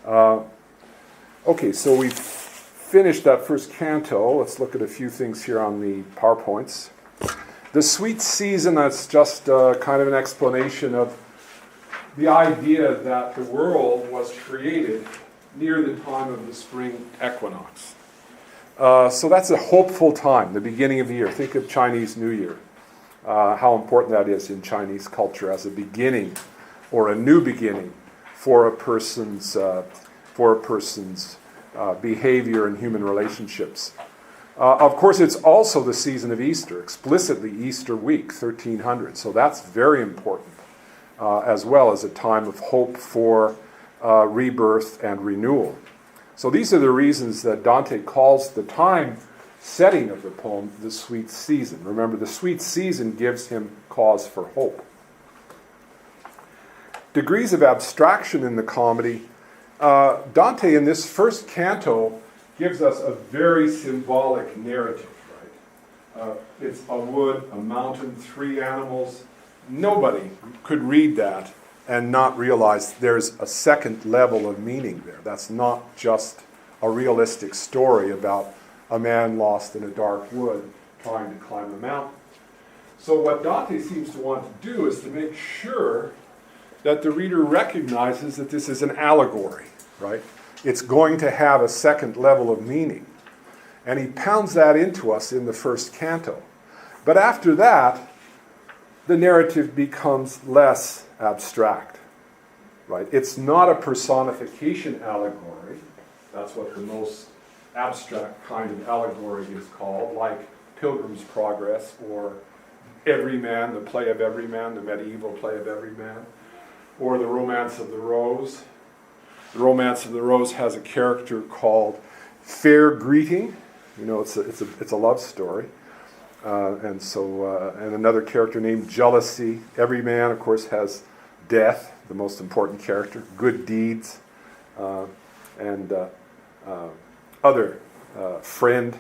Okay, so we've finished that first canto. Let's look at a few things here on the PowerPoints. The sweet season, that's just kind of an explanation of the idea that the world was created near the time of the spring equinox. So that's a hopeful time, the beginning of the year. Think of Chinese New Year, how important that is in Chinese culture as a beginning or a new beginning for a person's behavior and human relationships. Of course, it's also the season of Easter, explicitly Easter week, 1300. So that's very important, as well as a time of hope for rebirth and renewal. So these are the reasons that Dante calls the time setting of the poem the sweet season. Remember, the sweet season gives him cause for hope. Degrees of abstraction in the comedy. Dante, in this first canto, gives us a very symbolic narrative, right? It's a wood, a mountain, three animals. Nobody could read that and not realize there's a second level of meaning there. That's not just a realistic story about a man lost in a dark wood trying to climb a mountain. So what Dante seems to want to do is to make sure that the reader recognizes that this is an allegory, right? It's going to have a second level of meaning. And he pounds that into us in the first canto. But after that, the narrative becomes less abstract, right? It's not a personification allegory. That's what the most abstract kind of allegory is called, like Pilgrim's Progress or Everyman, the play of Everyman, the medieval play of Everyman, or the Romance of the Rose. The Romance of the Rose has a character called Fair Greeting. You know, it's a love story. And another character named Jealousy. Every man, of course, has Death, the most important character, Good Deeds, and other friend,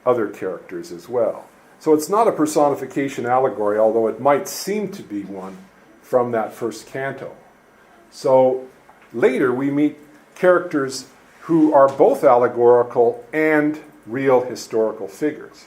other characters as well. So it's not a personification allegory, although it might seem to be one from that first canto. So later we meet characters who are both allegorical and real historical figures.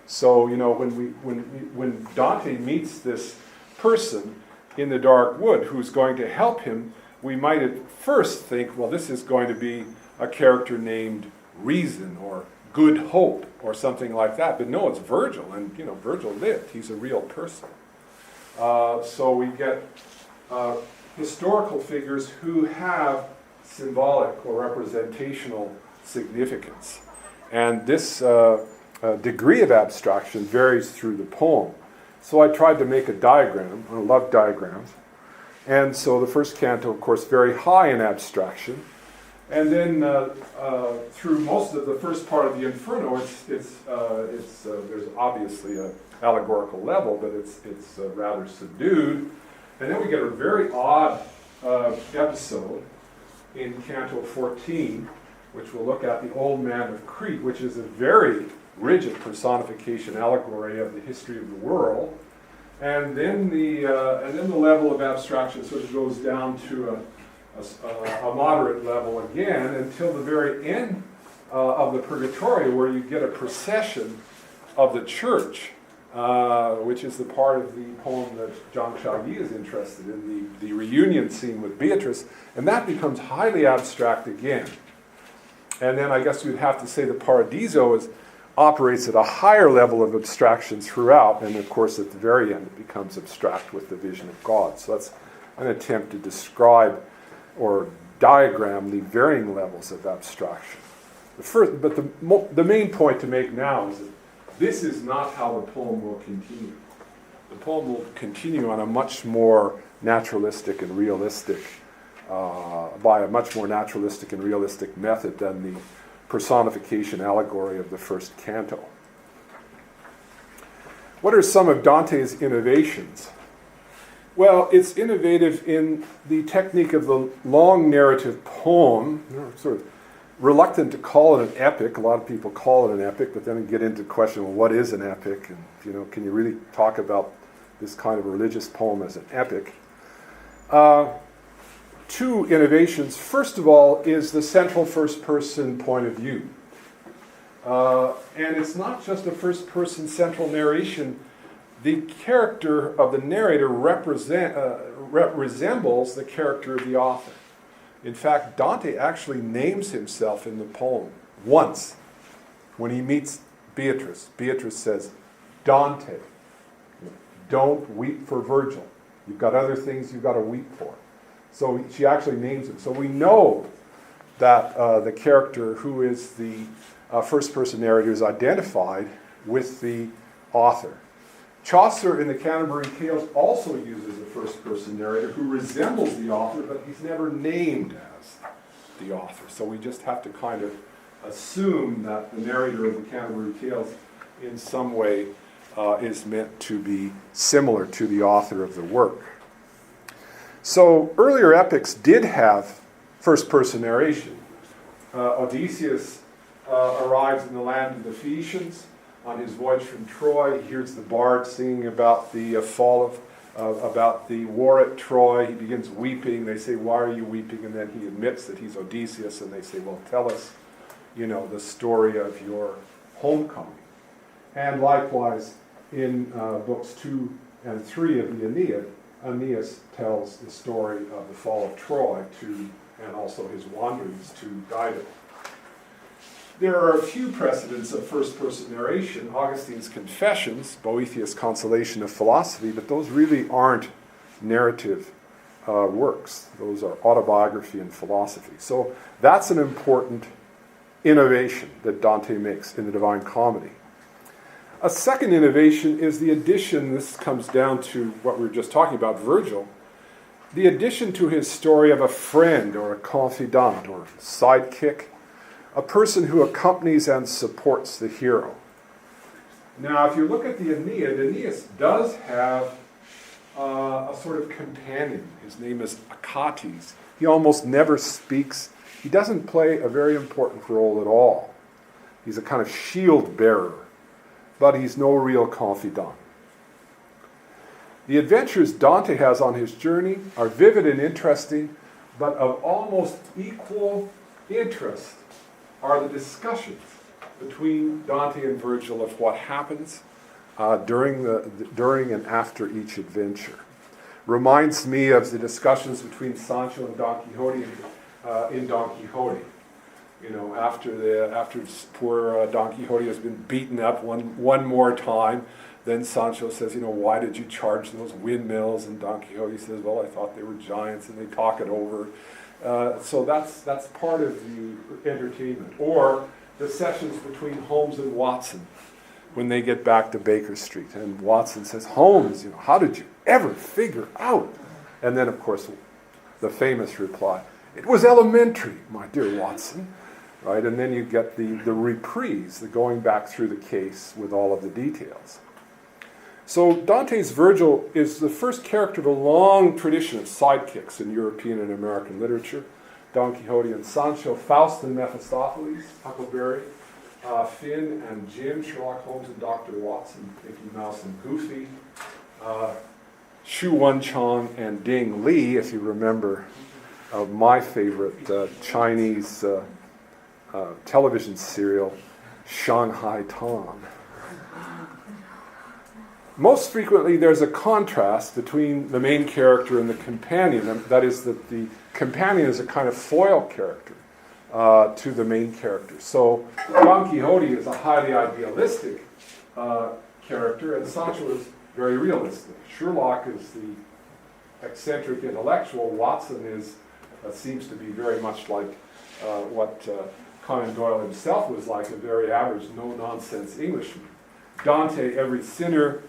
So, you know, when Dante meets this person in the dark wood who's going to help him, we might at first think, well, this is going to be a character named Reason or Good Hope or something like that. But no, it's Virgil, and, you know, Virgil lived. He's a real person. So we get historical figures who have symbolic or representational significance. And this degree of abstraction varies through the poem. So I tried to make a diagram. I love diagrams. And so the first canto, of course, very high in abstraction. And then through most of the first part of the Inferno, there's obviously an allegorical level, but it's rather subdued. And then we get a very odd episode in Canto 14, which we'll look at, the Old Man of Crete, which is a very rigid personification allegory of the history of the world. And then the level of abstraction sort of goes down to a moderate level again until the very end of the Purgatorio, where you get a procession of the church, which is the part of the poem that Zhang Xiaoyi is interested in, the reunion scene with Beatrice, and that becomes highly abstract again. And then I guess we'd have to say that Paradiso operates at a higher level of abstraction throughout, and of course at the very end it becomes abstract with the vision of God. So that's an attempt to describe or diagram the varying levels of abstraction. The main point to make now is that this is not how the poem will continue. The poem will continue on a much more naturalistic and realistic, by a much more naturalistic and realistic method than the personification allegory of the first canto. What are some of Dante's innovations? Well, it's innovative in the technique of the long narrative poem. You know, sort of reluctant to call it an epic. A lot of people call it an epic, but then get into the question, well, what is an epic? And, you know, can you really talk about this kind of religious poem as an epic? two innovations. First of all is the central first-person point of view. And it's not just a first-person central narration. The character of the narrator resembles the character of the author. In fact, Dante actually names himself in the poem once. When he meets Beatrice, Beatrice says, Dante, don't weep for Virgil. You've got other things you've got to weep for. So she actually names him. So we know that the character who is the first-person narrator is identified with the author. Chaucer in the Canterbury Tales also uses a first-person narrator who resembles the author, but he's never named as the author. So we just have to kind of assume that the narrator of the Canterbury Tales in some way is meant to be similar to the author of the work. So earlier epics did have first-person narration. Odysseus arrives in the land of the Phaeacians. On his voyage from Troy, he hears the bard singing about the about the war at Troy. He begins weeping. They say, "Why are you weeping?" And then he admits that he's Odysseus, and they say, "Well, tell us, the story of your homecoming." And likewise, in books 2 and 3 of the Aeneid, Aeneas tells the story of the fall of Troy and also his wanderings to Dido. There are a few precedents of first-person narration. Augustine's Confessions, Boethius' Consolation of Philosophy, but those really aren't narrative works. Those are autobiography and philosophy. So that's an important innovation that Dante makes in the Divine Comedy. A second innovation is the addition, this comes down to what we were just talking about, Virgil, the addition to his story of a friend or a confidant or sidekick, a person who accompanies and supports the hero. Now, if you look at the Aeneid, Aeneas does have a sort of companion. His name is Achates. He almost never speaks. He doesn't play a very important role at all. He's a kind of shield bearer, but he's no real confidant. The adventures Dante has on his journey are vivid and interesting, but of almost equal interest are the discussions between Dante and Virgil of what happens during and after each adventure. Reminds me of the discussions between Sancho and Don Quixote in Don Quixote. After poor Don Quixote has been beaten up one more time, then Sancho says, why did you charge those windmills? And Don Quixote says, well, I thought they were giants, and they talk it over. So that's part of the entertainment. Or the sessions between Holmes and Watson when they get back to Baker Street. And Watson says, Holmes, how did you ever figure out? And then, of course, the famous reply, it was elementary, my dear Watson. Right? And then you get the reprise, the going back through the case with all of the details. So Dante's Virgil is the first character of a long tradition of sidekicks in European and American literature. Don Quixote and Sancho, Faust and Mephistopheles, Huckleberry, Finn and Jim, Sherlock Holmes and Dr. Watson, Mickey Mouse and Goofy, Shu Wen-chang and Ding Li, if you remember my favorite Chinese television serial, Shanghai Tom. Most frequently, there's a contrast between the main character and the companion. And that is that the companion is a kind of foil character to the main character. So Don Quixote is a highly idealistic character, and Sancho is very realistic. Sherlock is the eccentric intellectual. Watson seems to be very much like what Conan Doyle himself was like, a very average, no-nonsense Englishman. Dante, every sinner.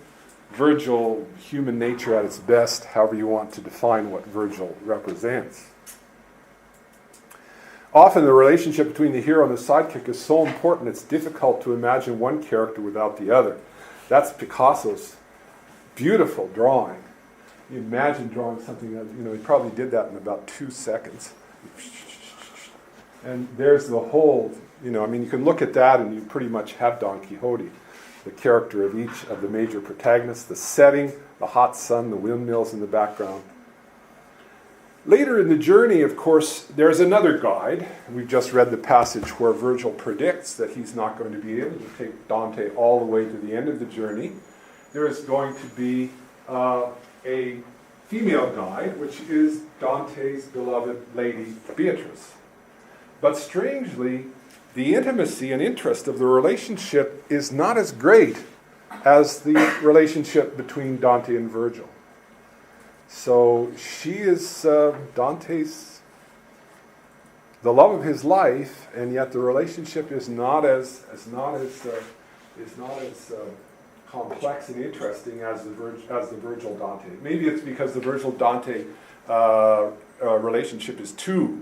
Virgil, human nature at its best, however you want to define what Virgil represents. Often the relationship between the hero and the sidekick is so important it's difficult to imagine one character without the other. That's Picasso's beautiful drawing. You imagine drawing something that, he probably did that in about 2 seconds. And there's the whole, you can look at that and you pretty much have Don Quixote. The character of each of the major protagonists, the setting, the hot sun, the windmills in the background. Later in the journey, of course, there's another guide. We've just read the passage where Virgil predicts that he's not going to be able to take Dante all the way to the end of the journey. There is going to be a female guide, which is Dante's beloved lady Beatrice. But strangely, the intimacy and interest of the relationship is not as great as the relationship between Dante and Virgil. So she is Dante's, the love of his life, and yet the relationship is not as complex and interesting as the Virgil Dante. Maybe it's because the Virgil Dante relationship is 2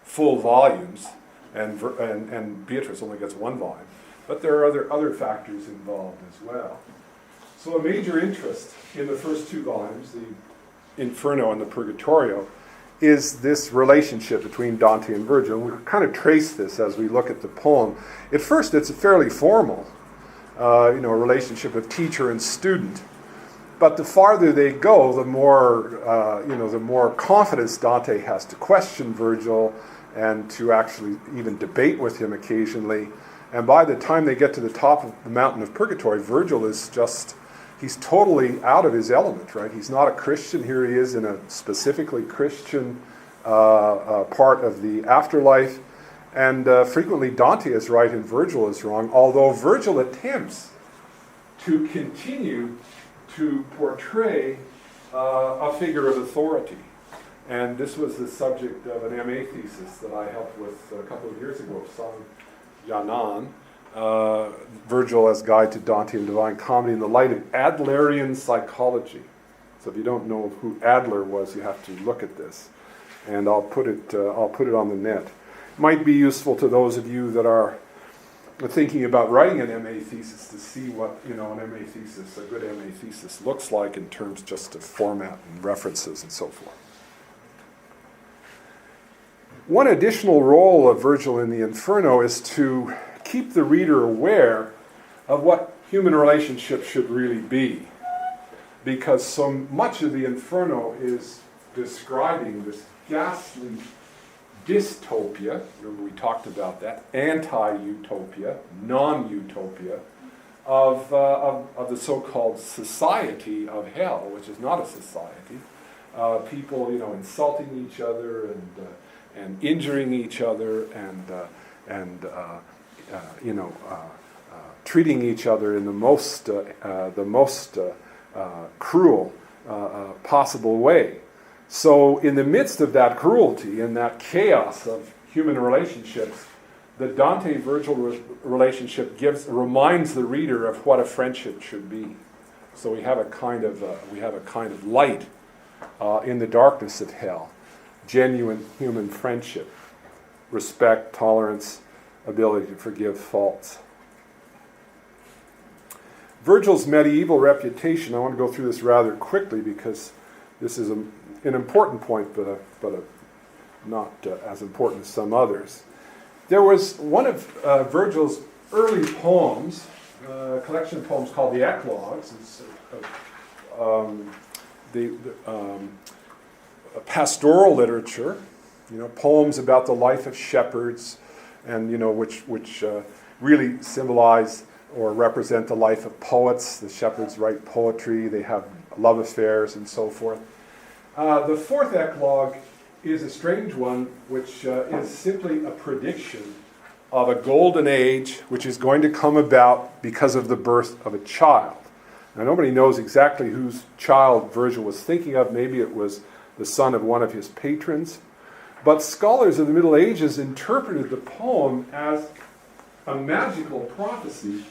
full volumes, and Beatrice only gets 1 volume. But there are other factors involved as well. So a major interest in the first 2 volumes, the Inferno and the Purgatorio, is this relationship between Dante and Virgil. And we kind of trace this as we look at the poem. At first, it's fairly formal, a relationship of teacher and student. But the farther they go, the more confidence Dante has to question Virgil and to actually even debate with him occasionally. And by the time they get to the top of the mountain of Purgatory, Virgil is he's totally out of his element, right? He's not a Christian. Here he is in a specifically Christian part of the afterlife. And frequently Dante is right and Virgil is wrong, although Virgil attempts to continue to portray a figure of authority. And this was the subject of an MA thesis that I helped with a couple of years ago, San Yanan, Virgil as Guide to Dante and Divine Comedy in the light of Adlerian psychology. So if you don't know who Adler was, you have to look at this. And I'll put it on the net. Might be useful to those of you that are thinking about writing an MA thesis to see what a good MA thesis looks like in terms just of format and references and so forth. One additional role of Virgil in the Inferno is to keep the reader aware of what human relationships should really be. Because so much of the Inferno is describing this ghastly dystopia, remember we talked about that, anti-utopia, non-utopia, of the so-called society of hell, which is not a society. People, insulting each other and injuring each other and treating each other in the most cruel possible way. So in the midst of that cruelty and that chaos of human relationships, the Dante-Virgil relationship reminds the reader of what a friendship should be. So we have a kind of light in the darkness of hell, genuine human friendship, respect, tolerance, ability to forgive faults. Virgil's medieval reputation, I want to go through this rather quickly because this is an important point, but not as important as some others. There was one of Virgil's early poems, a collection of poems called the Eclogues. It's pastoral literature, poems about the life of shepherds, and which really symbolize or represent the life of poets. The shepherds write poetry, they have love affairs and so forth. The 4th eclogue is a strange one, which is simply a prediction of a golden age which is going to come about because of the birth of a child. Now nobody knows exactly whose child Virgil was thinking of. Maybe it was the son of one of his patrons. But scholars of the Middle Ages interpreted the poem as a magical prophecy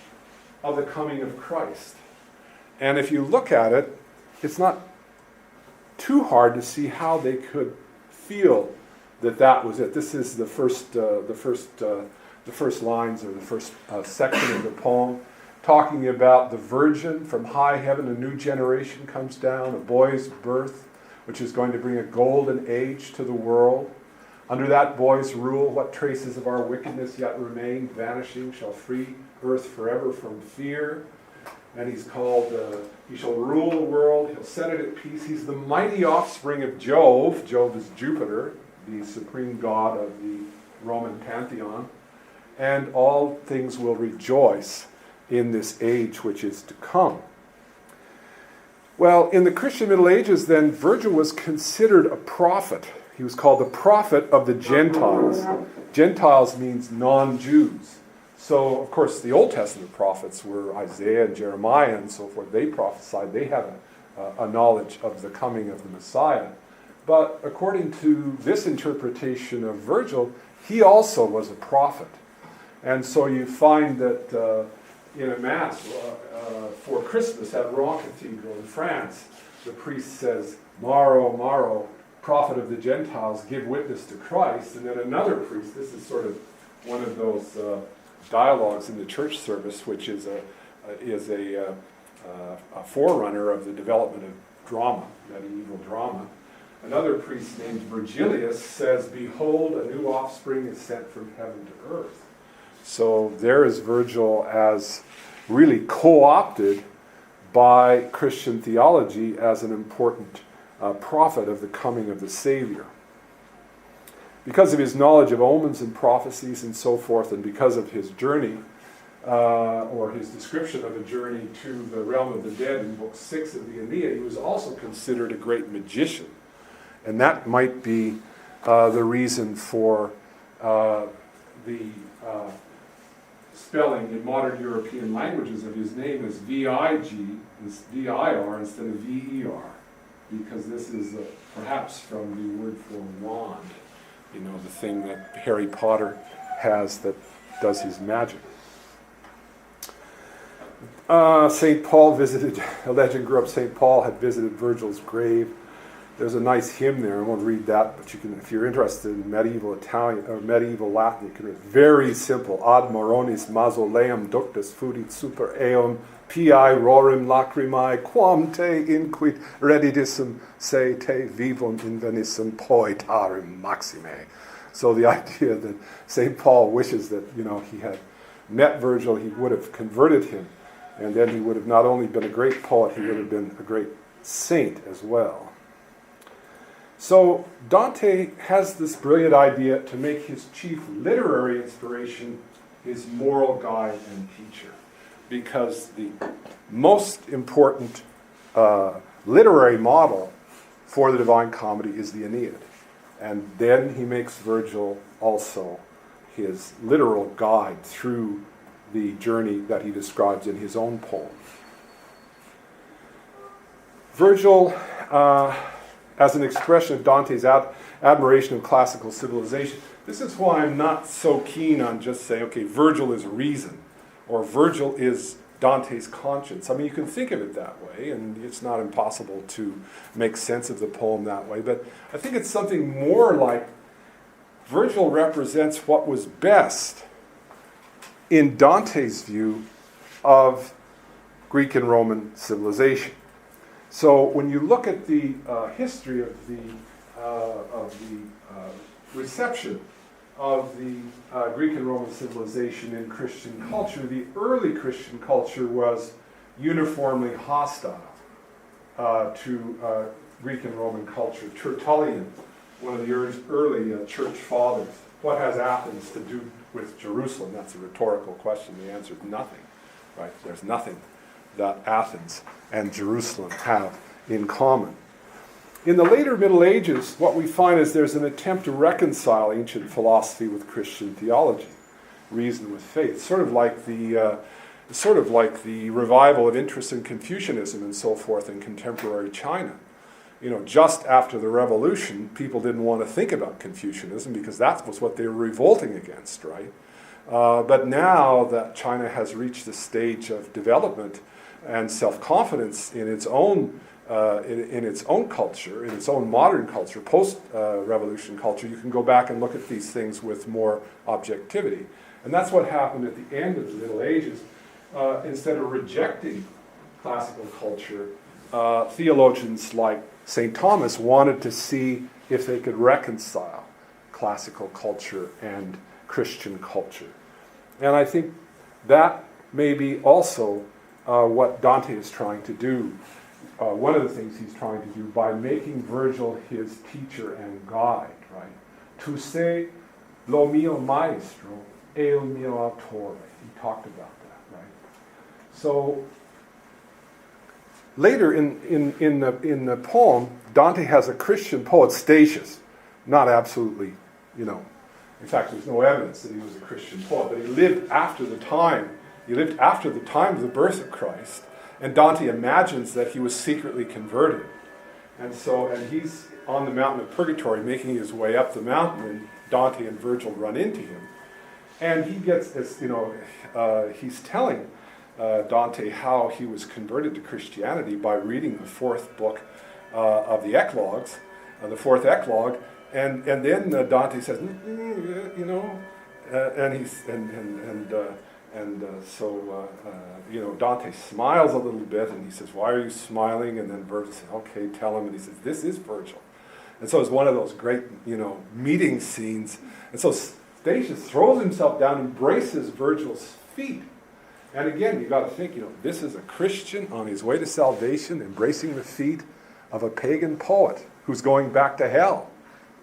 of the coming of Christ. And if you look at it, it's not too hard to see how they could feel that was it. This is the first lines or the first section of the poem, talking about the virgin from high heaven. A new generation comes down, a boy's birth, which is going to bring a golden age to the world. Under that boy's rule, what traces of our wickedness yet remain, vanishing, shall free earth forever from fear. and he's called, he shall rule the world, he'll set it at peace. He's the mighty offspring of Jove. Jove is Jupiter, the supreme god of the Roman pantheon. And all things will rejoice in this age which is to come. Well, in the Christian Middle Ages, then, Virgil was considered a prophet. He was called the prophet of the Gentiles. Gentiles means non-Jews. So, of course, the Old Testament prophets were Isaiah and Jeremiah and so forth. They prophesied. They had a knowledge of the coming of the Messiah. But according to this interpretation of Virgil, he also was a prophet. And so you find that in a Mass for Christmas at Rouen Cathedral in France, the priest says, "Maro, Maro, prophet of the Gentiles, give witness to Christ." And then another priest, this is sort of one of those dialogues in the church service, which is a forerunner of the development of drama, medieval drama. Another priest named Virgilius says, "Behold, a new offspring is sent from heaven to earth." So there is Virgil as really co-opted by Christian theology as an important prophet of the coming of the Savior. Because of his knowledge of omens and prophecies and so forth, and because of his journey, or his description of a journey to the realm of the dead in Book 6 of the Aeneid, he was also considered a great magician. And that might be the reason for the spelling in modern European languages of his name is V-I-G, is V-I-R instead of V-E-R, because this is perhaps from the word for wand, you know, the thing that Harry Potter has that does his magic. St. Paul visited, a legend grew up, St. Paul had visited Virgil's grave. There's a nice hymn there. I won't read that, but you can, if you're interested in medieval Italian or medieval Latin, you can read. Very simple. Ad moronis mausoleum ductus fudit super eum pi rorim lacrimae quam te inquit redidissum se te vivum invenissum poetarim maxime. So the idea that St. Paul wishes that, you know, he had met Virgil, he would have converted him, and then he would have not only been a great poet, he would have been a great saint as well. So Dante has this brilliant idea to make his chief literary inspiration his moral guide and teacher, because the most important literary model for the Divine Comedy is the Aeneid. And then he makes Virgil also his literal guide through the journey that he describes in his own poem. Virgil, as an expression of Dante's admiration of classical civilization. This is why I'm not so keen on just saying, okay, Virgil is reason, or Virgil is Dante's conscience. I mean, you can think of it that way, and it's not impossible to make sense of the poem that way, but I think it's something more like Virgil represents what was best in Dante's view of Greek and Roman civilization. So when you look at the history of the reception of the Greek and Roman civilization in Christian culture, the early Christian culture was uniformly hostile to Greek and Roman culture. Tertullian, one of the early church fathers, what has Athens to do with Jerusalem? That's a rhetorical question. The answer is nothing, right? There's nothing that Athens and Jerusalem have in common. In the later Middle Ages, what we find is there's an attempt to reconcile ancient philosophy with Christian theology, reason with faith, sort of like the revival of interest in Confucianism and so forth in contemporary China. You know, just after the revolution, people didn't want to think about Confucianism because that was what they were revolting against, right? But now that China has reached a stage of development and self-confidence in its own culture, in its own modern culture, post-revolution culture, you can go back and look at these things with more objectivity. And that's what happened at the end of the Middle Ages. Instead of rejecting classical culture, theologians like St. Thomas wanted to see if they could reconcile classical culture and Christian culture. And I think that may be also what Dante is trying to do. One of the things he's trying to do by making Virgil his teacher and guide, right? Tu sei lo mio maestro e il mio autore. He talked about that, right? So later in the poem, Dante has a Christian poet, Statius, not absolutely, in fact, there's no evidence that he was a Christian poet, but he lived after the time of the birth of Christ, and Dante imagines that he was secretly converted. And he's on the mountain of Purgatory making his way up the mountain, and Dante and Virgil run into him. And he gets this, he's telling Dante how he was converted to Christianity by reading the fourth book of the Eclogues, the fourth Eclogue, and then Dante says, Dante smiles a little bit, and he says, "Why are you smiling?" And then Virgil says, "Okay, tell him." And he says, "This is Virgil." And so it's one of those great, meeting scenes. And so Statius throws himself down, embraces Virgil's feet. And again, you got to think, this is a Christian on his way to salvation, embracing the feet of a pagan poet who's going back to hell.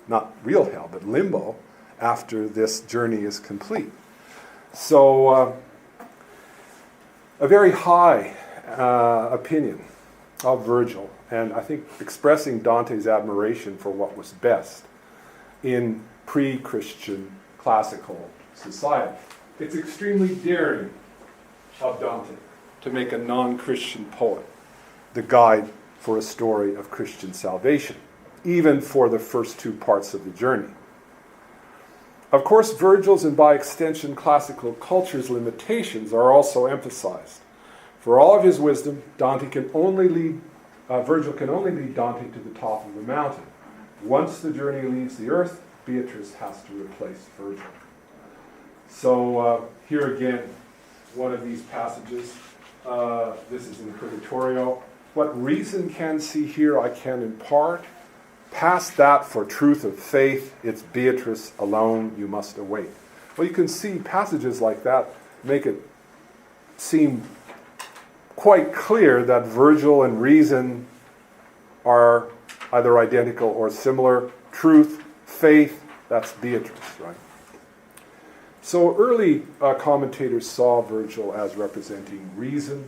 Not real hell, but limbo, after this journey is complete. So, a very high opinion of Virgil, and I think expressing Dante's admiration for what was best in pre-Christian classical society. It's extremely daring of Dante to make a non-Christian poet the guide for a story of Christian salvation, even for the first two parts of the journey. Of course, Virgil's and by extension classical culture's limitations are also emphasized. For all of his wisdom, Virgil can only lead Dante to the top of the mountain. Once the journey leaves the earth, Beatrice has to replace Virgil. So here again, one of these passages. This is in Purgatorio. What reason can see here I can impart. Past that for truth of faith, it's Beatrice alone you must await. Well, you can see passages like that make it seem quite clear that Virgil and reason are either identical or similar. Truth, faith, that's Beatrice, right? So early commentators saw Virgil as representing reason.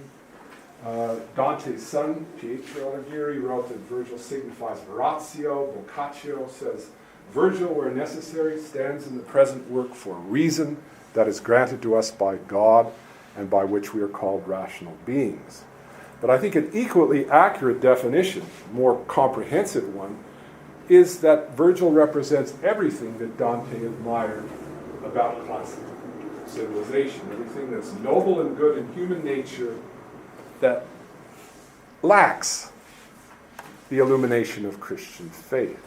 Dante's son, Pietro Alighieri, wrote that Virgil signifies ratio. Boccaccio says, Virgil, where necessary, stands in the present work for reason that is granted to us by God and by which we are called rational beings. But I think an equally accurate definition, more comprehensive one, is that Virgil represents everything that Dante admired about classical civilization, everything that's noble and good in human nature that lacks the illumination of Christian faith.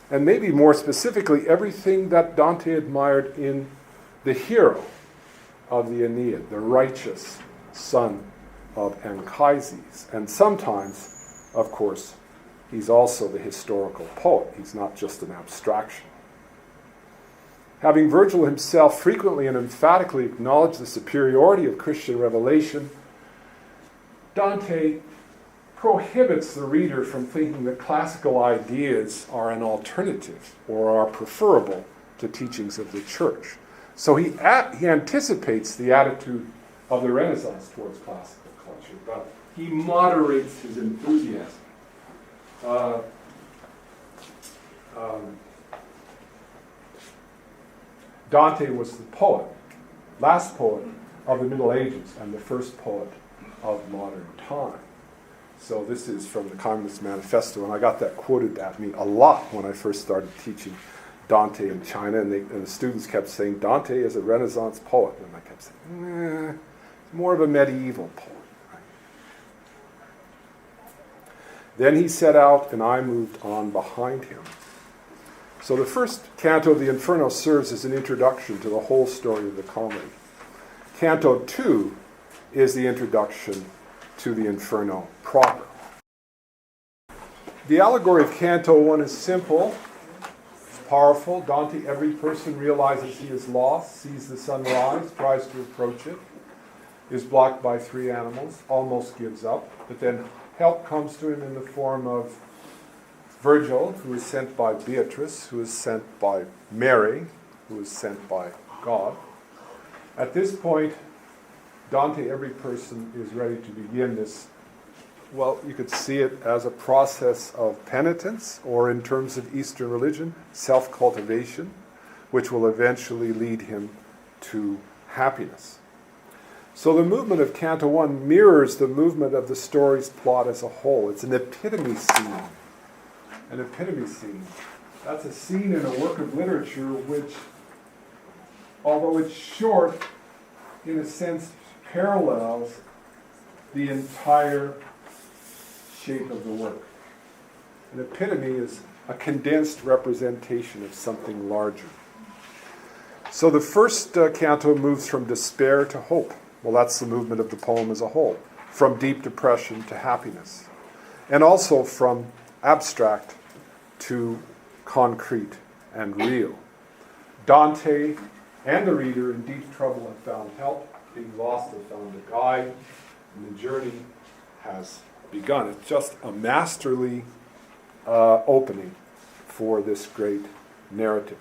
And maybe more specifically, everything that Dante admired in the hero of the Aeneid, the righteous son of Anchises. And sometimes, of course, he's also the historical poet. He's not just an abstraction. Having Virgil himself frequently and emphatically acknowledged the superiority of Christian revelation, Dante prohibits the reader from thinking that classical ideas are an alternative or are preferable to teachings of the church. So he anticipates the attitude of the Renaissance towards classical culture, but he moderates his enthusiasm. Dante was the poet, last poet of the Middle Ages and the first poet of modern time. So this is from the Communist Manifesto, and I got that quoted at me a lot when I first started teaching Dante in China, and the students kept saying, Dante is a Renaissance poet. And I kept saying, more of a medieval poet. Right? Then he set out, and I moved on behind him. So the first canto of the Inferno serves as an introduction to the whole story of the comedy. Canto 2 is the introduction to the Inferno proper. The allegory of Canto 1 is simple, it's powerful. Dante, every person realizes he is lost, sees the sun rise, tries to approach it. is blocked by three animals, almost gives up, but then help comes to him in the form of Virgil, who is sent by Beatrice, who is sent by Mary, who is sent by God. At this point, Dante, every person, is ready to begin this. Well, you could see it as a process of penitence, or in terms of Eastern religion, self-cultivation, which will eventually lead him to happiness. So the movement of Canto 1 mirrors the movement of the story's plot as a whole. It's an epitome scene. An epitome scene. That's a scene in a work of literature which, although it's short, in a sense parallels the entire shape of the work. An epitome is a condensed representation of something larger. So the first canto moves from despair to hope. Well, that's the movement of the poem as a whole. From deep depression to happiness. And also from abstract to concrete and real. Dante and the reader in deep trouble have found help. Being lost have found a guide. And the journey has begun. It's just a masterly opening for this great narrative.